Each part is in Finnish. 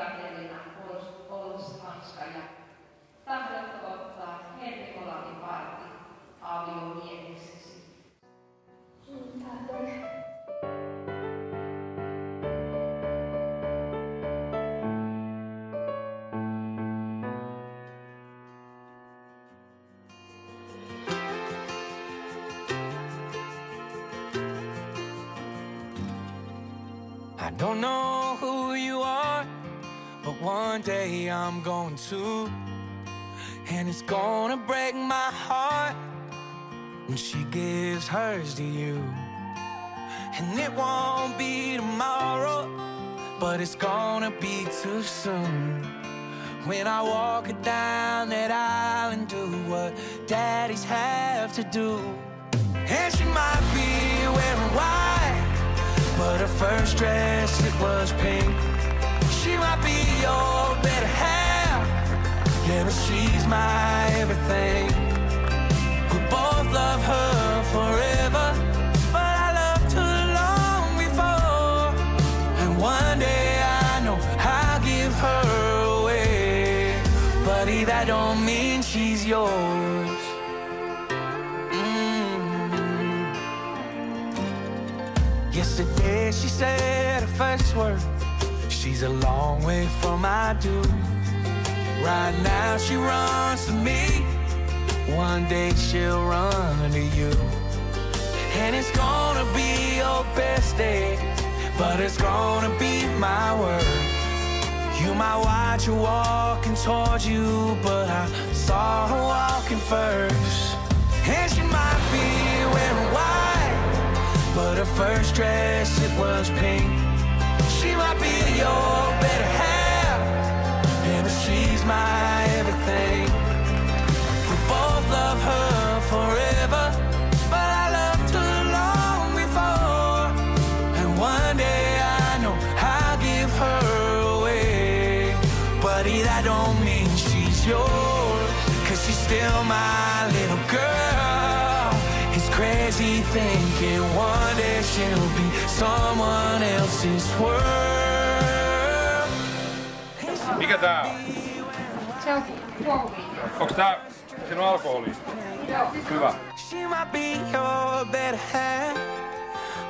vierakielinen ollut Tanska ja tahdotko ottaa Henri Olavi Parti aviomieheksesi? Tahdon. I don't know who you are, but one day I'm going to, and it's gonna break my heart when she gives hers to you. And it won't be tomorrow, but it's gonna be too soon, when I walk it down that aisle and do what daddies have to do. And she might be wearing white, but her first dress, it was pink. She might be your better half, yeah, but she's my everything. We both love her forever, but I loved her long before. And one day I know I'll give her away, buddy, that don't mean she's yours. Yesterday she said her first word, she's a long way from I do. Right now she runs to me, one day she'll run to you. And it's gonna be your best day, but it's gonna be my word. You might watch her walking towards you, but I saw her walking first. And she might be wearing white, but her first dress, it was pink. She might be your better half, yeah, but she's my everything. We both love her forever, but I loved her long before. And one day I know I'll give her away, buddy, that don't mean she's yours, 'cause she's still my little girl. It's crazy thinking one day she'll be someone else's world. Mikä tää on? Se on kuohuviini. Onks tää sinun alkoholia? Joo. Hyvä. She might be your better half,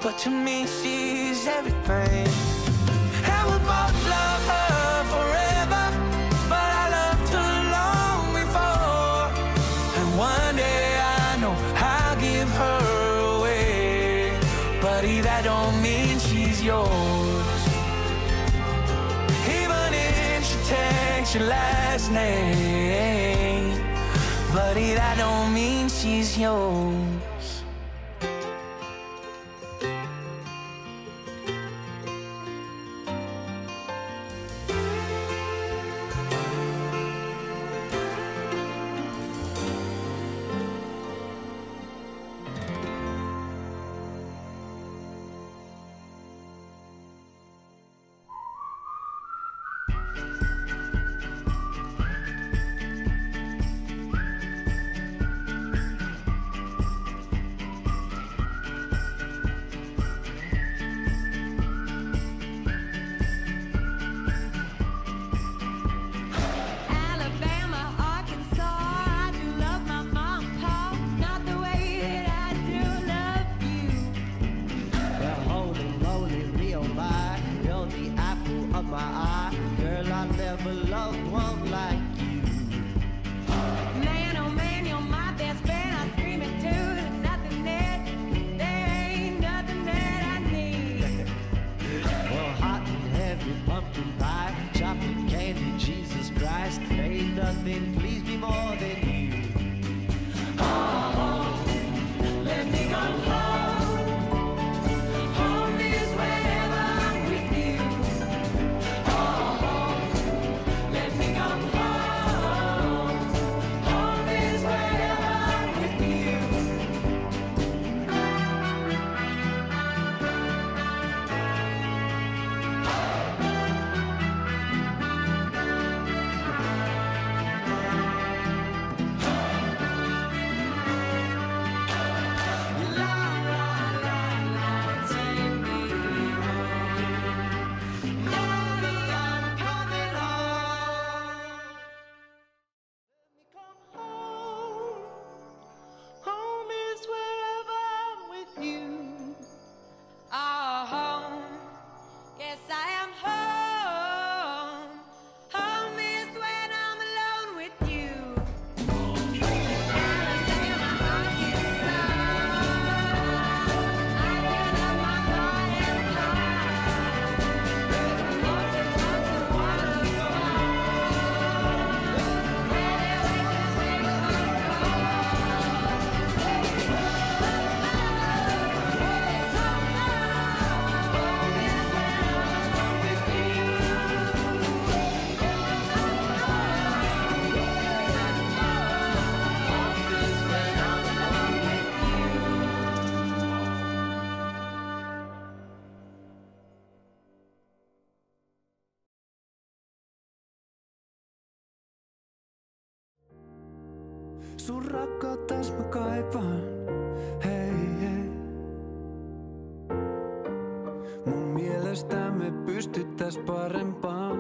but to me she's everything. And we both love her forever, but I loved her long before. And one day I know I'll give her away, buddy, that don't mean she's yours. Even if she takes your last name, buddy, that don't mean she's yours. Sun rakkauttas mä kaipaan, hei hei. Mun mielestä me pystyttäis parempaan,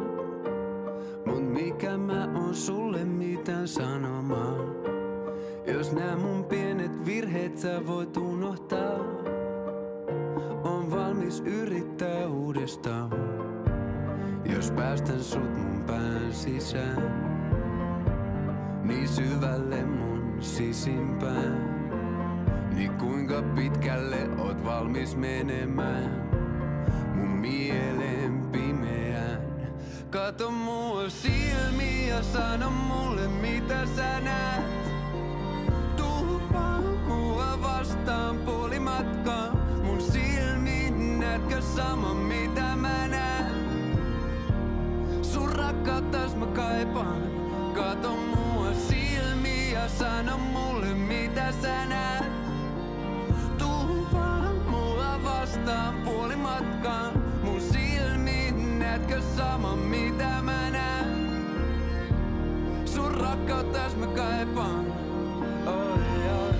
mut mikä mä oon sulle mitään sanomaan. Jos nää mun pienet virheet sä voit unohtaa, oon valmis yrittää uudestaan. Jos päästän sut mun pään sisään, niin syvälle mun sisimpään, niin kuinka pitkälle oot valmis menemään mun mielen pimeään. Kato mua silmiin ja sano mulle mitä sä näet. Tuu vaan mua vastaan puoli matkaa mun silmiin, näetkö sama mitä mä näen? Sun rakkauttas mä kaipaan. Kato mua silmiin ja sano mulle mitä sä näet. Tuu vaan mua vastaan puoli matkaan mun silmiin, näetkö sama mitä mä näen? Sun rakkauttas mä kaipaan. Oi, oi.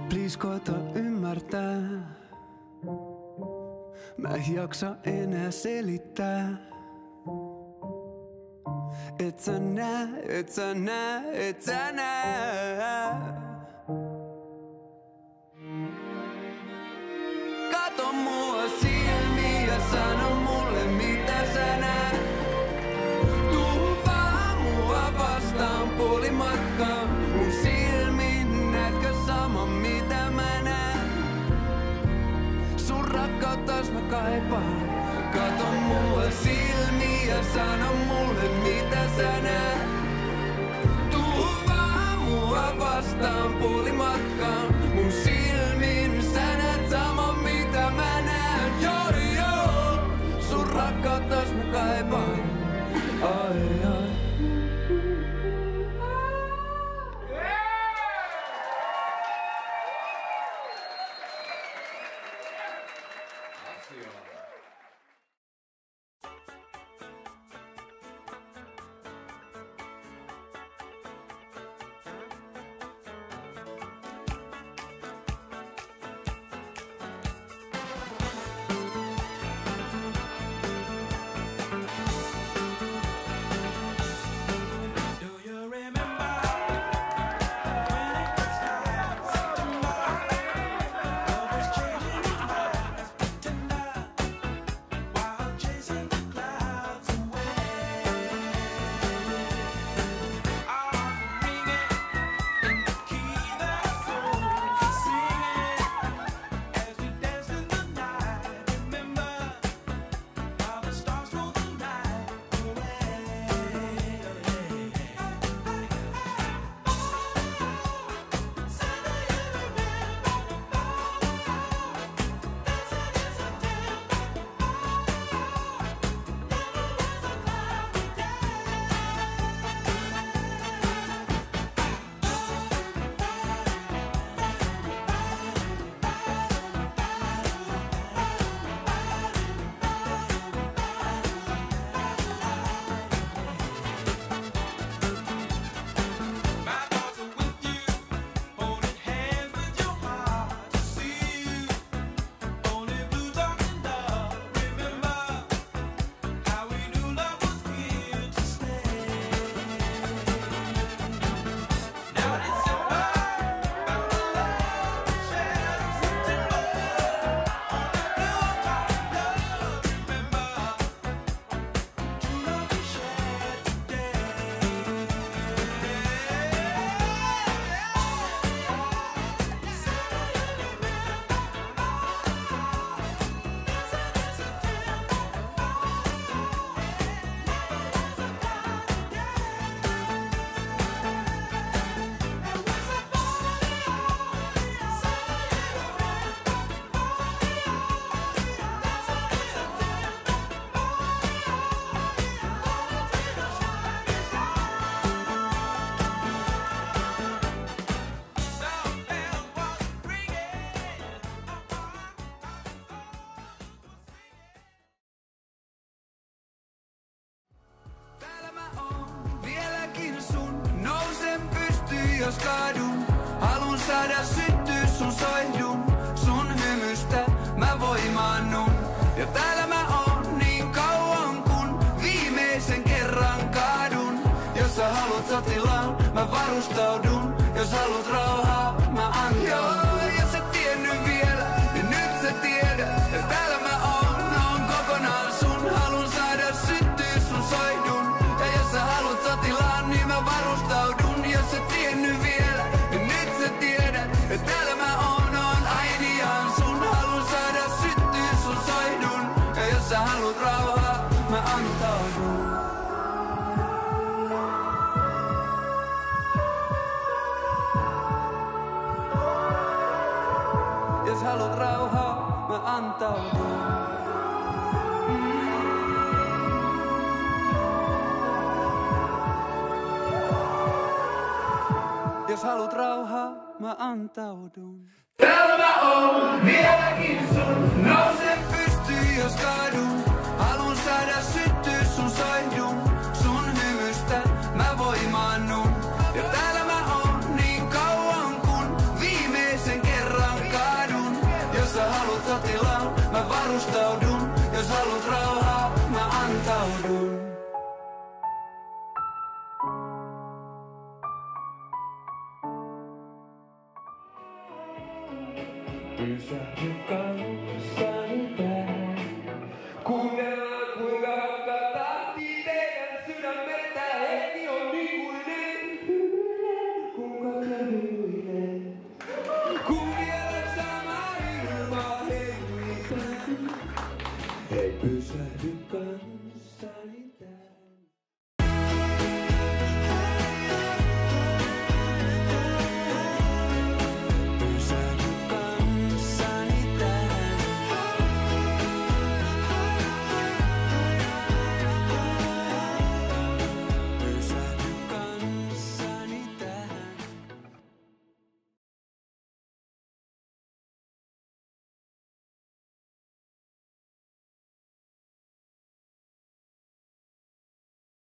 Please koeta ymmärtää, mä en jaksa enää selittää. Et sä näe, et sä näe, et sä näe. Kato mua silmiin ja sano mulle mitä sä näet. Tuu vaan mua vastaan puoli matkaa mun silmiin, näetkö sama mitä mä näen? Sun rakkauttas mä kaipaan. Kato mua silmiin ja sano mulle mitä sä näet. Tuu vaan mua vastaan puoli matkaa mun silmiin, sä näet sama mitä mä näen. Joo joo, sun rakkauttas mä kaipaan. Ai ai. jos kaadun. Halun saada syttyä sun soihdun. Sun hymystä mä voimaannun. Ja täällä mä oon niin kauan kun viimeisen kerran kaadun. Jos sä haluat sotilaan, mä varustaudun. Jos haluat rauhaa, mä antaudun. Joo, jos et tiennyt vielä, niin nyt sä tiedät. Ja täällä mä oon kokonaan sun. Halun saada syttyä sun soihdun. Ja jos sä haluat sotilaan, niin mä varustaudun. Jos et tiennyt vielä, niin nyt sä tiedät. Ja täällä mä oon ainiaan sun. Halun saada syttyä sun soihdun. Ja jos sä haluat rauhaa, mä antaudun. Jos haluat rauhaa, mä antaudun. Jos haluat rauhaa, mä antaudun. Täällä mä oon vieläkin sun. Nouse pystyy, jos kaadun. Halun saada syttyä sun soihdun. Sun hymystä mä voimaannun. Ja täällä mä oon niin kauan kun viimeisen kerran kaadun. Jos sä haluat sotilaan, mä varustaudun. Jos haluat rauhaa, mä antaudun. Pysähdy kanssani tähän. Kuunnellaan kuinka rakkaat tahtii teidän sydämettä. Henki on ikuinen, kuinka kävelyinen. Kuunnellaan samaa ilmaa hengitään. Hei pysähdy kanssani tähän.